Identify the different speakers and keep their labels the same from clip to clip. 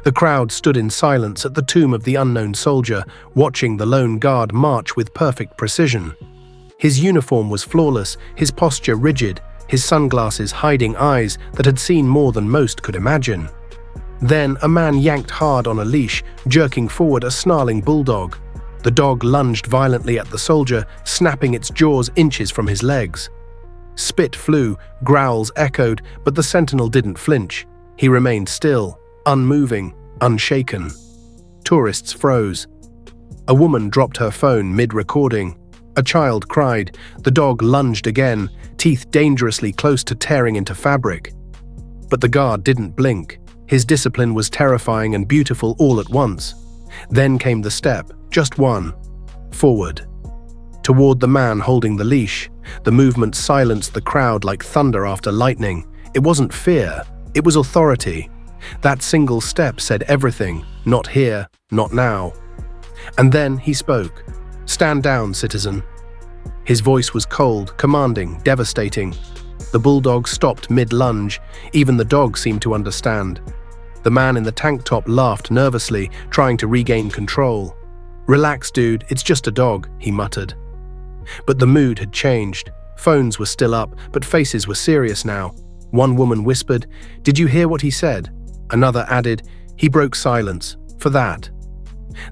Speaker 1: The crowd stood in silence at the tomb of the unknown soldier, watching the lone guard march with perfect precision. His uniform was flawless, his posture rigid, his sunglasses hiding eyes that had seen more than most could imagine. Then a man yanked hard on a leash, jerking forward a snarling bulldog. The dog lunged violently at the soldier, snapping its jaws inches from his legs. Spit flew, growls echoed, but the sentinel didn't flinch. He remained still, unmoving, unshaken. Tourists froze. A woman dropped her phone mid-recording. A child cried. The dog lunged again, teeth dangerously close to tearing into fabric. But the guard didn't blink. His discipline was terrifying and beautiful all at once. Then came the step, just one. Forward. Toward the man holding the leash. The movement silenced the crowd like thunder after lightning. It wasn't fear, it was authority. That single step said everything. Not here, not now. And then he spoke. "Stand down, citizen." His voice was cold, commanding, devastating. The bulldog stopped mid-lunge. Even the dog seemed to understand. The man in the tank top laughed nervously, trying to regain control. "Relax, dude, it's just a dog," he muttered. But the mood had changed. Phones were still up, but faces were serious now. One woman whispered, "Did you hear what he said?" Another added, "He broke silence. For that."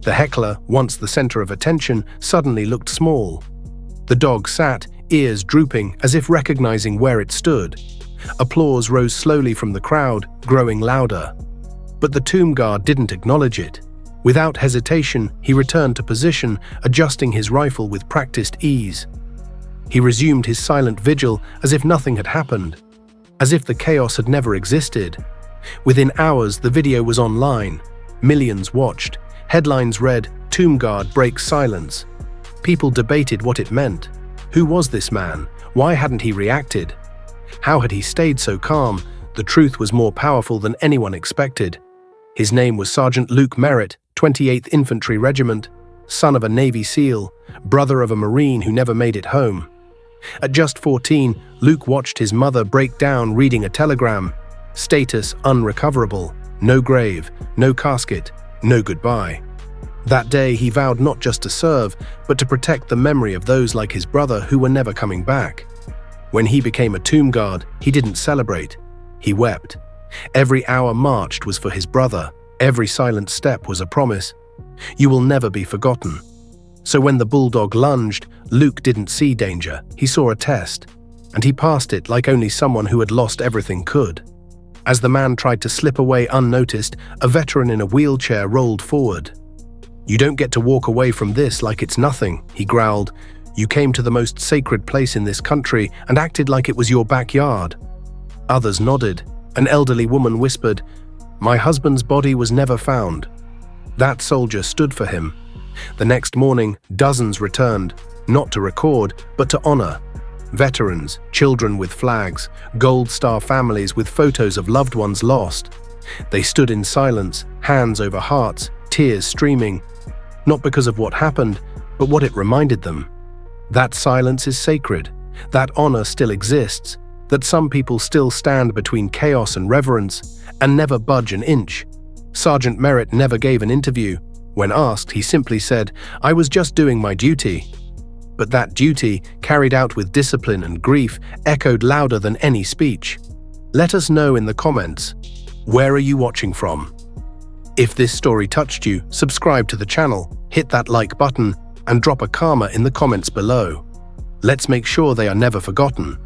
Speaker 1: The heckler, once the center of attention, suddenly looked small. The dog sat, ears drooping, as if recognizing where it stood. Applause rose slowly from the crowd, growing louder. But the tomb guard didn't acknowledge it. Without hesitation, he returned to position, adjusting his rifle with practiced ease. He resumed his silent vigil as if nothing had happened, as if the chaos had never existed. Within hours, the video was online. Millions watched. Headlines read, "Tomb Guard breaks silence." People debated what it meant. Who was this man? Why hadn't he reacted? How had he stayed so calm? The truth was more powerful than anyone expected. His name was Sergeant Luke Merritt, 28th Infantry Regiment, son of a Navy SEAL, brother of a Marine who never made it home. At just 14, Luke watched his mother break down reading a telegram. Status unrecoverable, no grave, no casket, no goodbye. That day he vowed not just to serve, but to protect the memory of those like his brother who were never coming back. When he became a tomb guard, he didn't celebrate. He wept. Every hour marched was for his brother. Every silent step was a promise. You will never be forgotten. So when the bulldog lunged, Luke didn't see danger. He saw a test, and he passed it like only someone who had lost everything could. As the man tried to slip away unnoticed, a veteran in a wheelchair rolled forward. "You don't get to walk away from this like it's nothing," he growled. "You came to the most sacred place in this country and acted like it was your backyard." Others nodded. An elderly woman whispered, "My husband's body was never found." That soldier stood for him. The next morning, dozens returned, not to record, but to honor. Veterans, children with flags, Gold Star families with photos of loved ones lost. They stood in silence, hands over hearts, tears streaming, not because of what happened, but what it reminded them. That silence is sacred, that honor still exists, that some people still stand between chaos and reverence and never budge an inch. Sergeant Merritt never gave an interview. When asked, he simply said, "I was just doing my duty." But that duty, carried out with discipline and grief, echoed louder than any speech. Let us know in the comments, where are you watching from? If this story touched you, subscribe to the channel, hit that like button, and drop a karma in the comments below. Let's make sure they are never forgotten.